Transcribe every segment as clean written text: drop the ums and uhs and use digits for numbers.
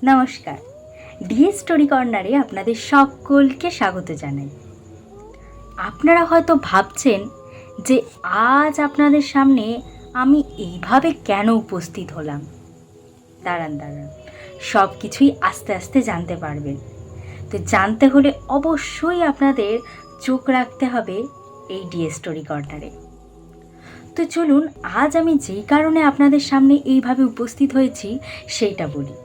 নমস্কার, DA story কর্নারে আপনাদের সকলকে স্বাগত জানাই। আপনারা হয়তো ভাবছেন যে আজ আপনাদের সামনে আমি এইভাবে কেন উপস্থিত হলাম। দাঁড়ান, সব কিছুই আস্তে আস্তে জানতে পারবেন। তো জানতে হলে অবশ্যই আপনাদের চোখ রাখতে হবে এই ডিএ স্টোরি কর্নারে। তো চলুন, আজ আমি যেই কারণে আপনাদের সামনে এইভাবে উপস্থিত হয়েছি সেইটা বলি।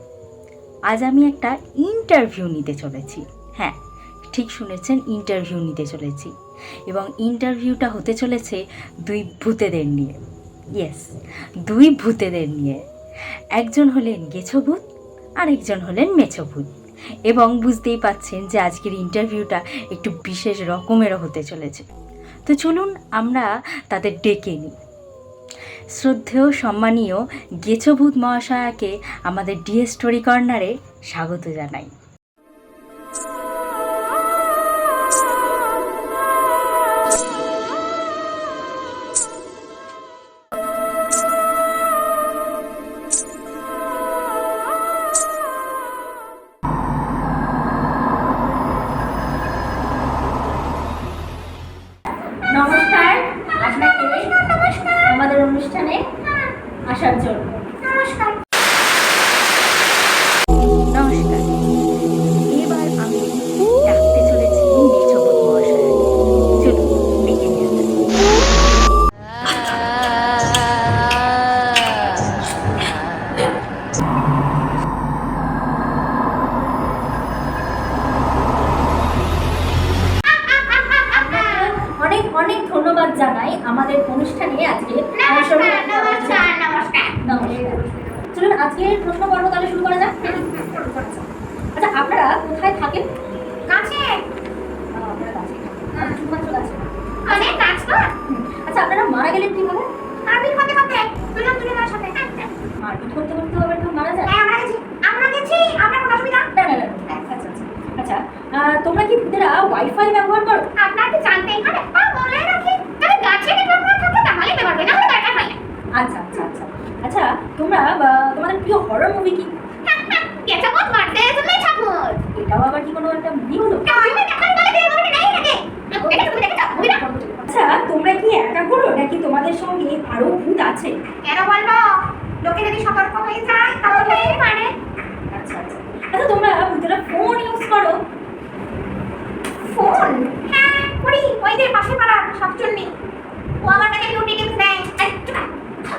আজ আমি একটা ইন্টারভিউ নিতে চলেছি। হ্যাঁ, ঠিক শুনেছেন, ইন্টারভিউ নিতে চলেছি। এবং ইন্টারভিউটা হতে চলেছে দুই ভূতেদের নিয়ে। ইয়েস, দুই ভূতেদের নিয়ে। একজন হলেন গেছো ভূত, আরেকজন হলেন মেছো ভূত। এবং বুঝতেই পাচ্ছেন যে আজকের ইন্টারভিউটা একটু বিশেষ রকমেরও হতে চলেছে। তো চলুন আমরা তাদের ডেকে নিই। শ্রদ্ধেয় সম্মানীয় গেছো ভূত মহাশয়াকে আমাদের ডিএ স্টোরি কর্নারে স্বাগত জানাই। নমস্কার আপনাকে আমাদের অনুষ্ঠানে আসার জন্য। নমস্কার। এবার আমি ডাকতে চলেছি মেছো ভূত মহাশয়াকে। চলুন ডেকে নিয়ে আসি। অনেক অনেক ধন্যবাদ জানাই আমাদের অনুষ্ঠানে আজকে চলুন আজকের প্রশ্ন পর্ব তাহলে শুরু করা যাক। আচ্ছা, আপনারা কোথায় থাকেন? কাছে আপনারা কাছে, শুধুমাত্র কাছে। অনেক কাজ তো আচ্ছা, আপনারা মারা গেলেন কিভাবে? মারপিট করতে করতে তুলে মার সাথে মারপিট করতে করতে আবার কেউ মারা যায়? হ্যাঁ আমরা গেছি আমরা কোনো অসুবিধা না। আচ্ছা, আচ্ছা, তোমরা কি ভূতেরা ওয়াইফাই ব্যবহার করো? আপনার কি জানতেই হবে বলে রাখি যদি গাছে নেটওয়ার্ক থাকে তাহলে ব্যবহার করে না হলে দরকার হয় না। আচ্ছা, তোমরা তোমাদের প্রিয় হরর মুভি কি? কেটা কত মারতে তুমি ঠাকুর এটাও আবার কি কোনো একটা মুভি হলো? আমি দেখার বলে দিয়ে বলে নাই নাকি এটা তুমি দেখো মুভি না। আচ্ছা, তোমরা কি একা করো নাকি তোমাদের সঙ্গে আরো ভূত আছে? কেন বলবো লোকে যদি সতর্ক হয়ে যায় তাহলে পারে। আচ্ছা, তোমরা ভূতেরা ফোন ইউজ করো? ফোন হ্যাঁ করি, ওই যে পাশে পাড়া শাকচুন্নি ও আমার কাছে ডিউটি টিপস দেয়।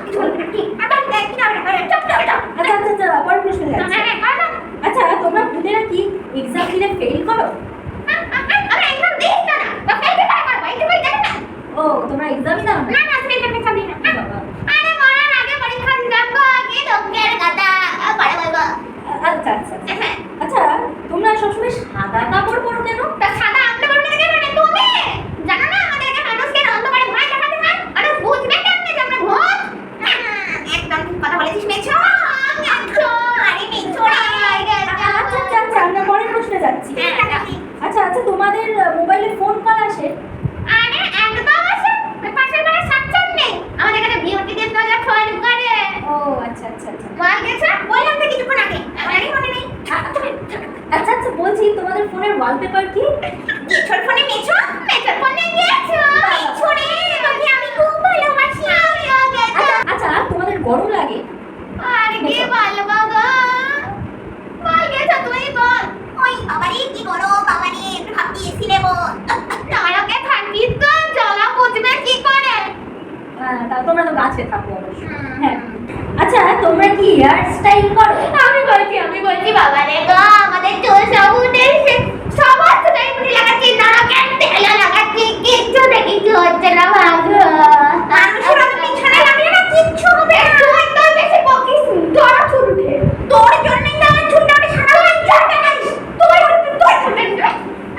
কিছু বলবে কি আবার দেখ কি না চুপ আচ্ছা, পরের প্রশ্ন যাচ্ছি। আচ্ছা, তোমরা ভূতেরা কি এক্সাম দিলে ফেল করো? আমি একদম দেখ না বা ফেল করে পারবো এটা কই জানেন না। ও, তোমরা এক্সামই দাও না? না আমি এটা দিই না। আরে মরার আগে পরীক্ষা দিবো কি দঙ্গের কথা পড়ে বলবো। আচ্ছা, তোমরা সবসময় সাদা কাপড় পরো কেন? তা সাদা আনতে পারবে না কেন তুমি জানো না আমাদেরকে মানুষকে অন্ধকারে ভয় দেখাতে হয় আরে বুঝবে কেমনে যে আমরা ভূত। একদম কথা বলেছিস মেছো আরে মেছো আচ্ছা, আমরা পরের প্রশ্নে যাচ্ছি। আচ্ছা, তোমাদের মোবাইলে ফোন কল আসে? আরে একদম আসে পাশের বাড়ির সাকচন নেই আমাদের কাছে বিউটি দিয়ে নজর ফোন করে। ও আচ্ছা, বল গেছে বললাম তো কিছুক্ষণ আগে আমারই মনে নেই। আচ্ছা, বলছি তোমাদের ফোনের ওয়ালপেপার কি? মেছোর ফোনে মেছোর ফোনে গেছো মেছোরে তোকে আমি খুব ভালোবাসি। আচ্ছা, তোমাদের গরম লাগে? আরে কে বল বাবা বল গেছো তুই বল। ওই বাবারে কি করো বাবারে একটু ভাবছি এসি নেবো নায়কে থাকি তো জ্বালা বুঝবে কি করে। তা তোমরা তো গাছে থাকো অবশ্য। হ্যাঁ, আচ্ছা, তোমরা কি হেয়ার স্টাইল করো? আমি বলছি বাবা রে গো আমাদের চুল সব উঠেছে সব হচ্ছে তাই মুড়ি লাগাচ্ছি নাকে তেল লাগাচ্ছি কিচ্ছু দেখিচ্ছি হচ্ছে না ভাগো। মানুষের আমি পিছনে লাগিয়ে না কিচ্ছু হবে তুই তো বেশি বকিস তোর চুল উঠে তোর জন্যই তো আমার চুলটা আমি সারা লাইন ঝাড়তে গাইস তুই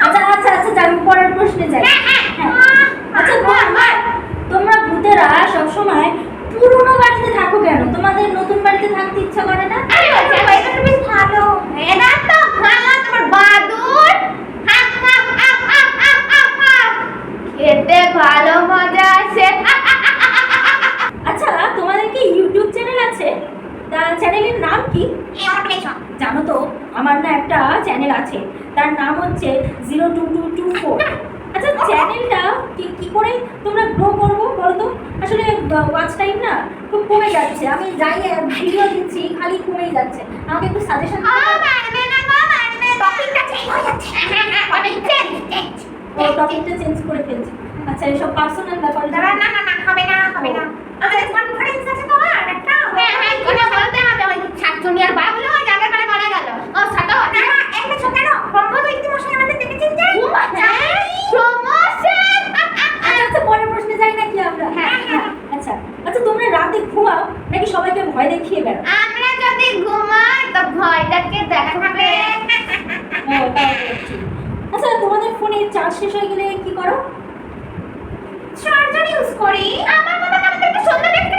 আচ্ছা, আমি পরের প্রশ্নে যাই। আচ্ছা, তোমরা ভূতেরা সবসময় পুরনো বাড়িতে থাকো কেন? তোমাদের নতুন বাড়িতে থাকতে ইচ্ছা করে না? আরে ওইটা তুমি ভালো এটা তো ভালো তোমার বাদুর খেতে ভালো মজা আছে। আচ্ছা, তোমাদের কি ইউটিউব চ্যানেল আছে? তা চ্যানেলের নাম কি? জানো তো আমার না একটা চ্যানেল আছে, তার নাম হচ্ছে 02224। আচ্ছা চ্যানেলটা কি করে তোমরা গ্রো করবো বলো তো? আসলে ওয়াচ টাইম না খুব কমে যাচ্ছে, আমি যাই ভিডিও দিচ্ছি খালি কমেই যাচ্ছে, আমাকে একটু সাজেশন টপিকটা চেঞ্জ করে ফেলছি। আচ্ছা এসব পার্সোনাল ব্যাপার আচ্ছা পরের প্রশ্নে যাই নাকি আমরা? আচ্ছা আচ্ছা তোমরা রাতে ঘুমাও নাকি সবাইকে ভয় দেখিয়ে বেড়াও? আমরা যদি ঘুমাই তো ভয়টাকে দেখাবে। ও, তাহলে ঠিক। আচ্ছা তোমাদের ফোনে চার্জ শেষ হয়ে গেলে কি করো? চার্জার ইউজ করি। আমার মতো আমাদেরকে সুন্দর দেখতে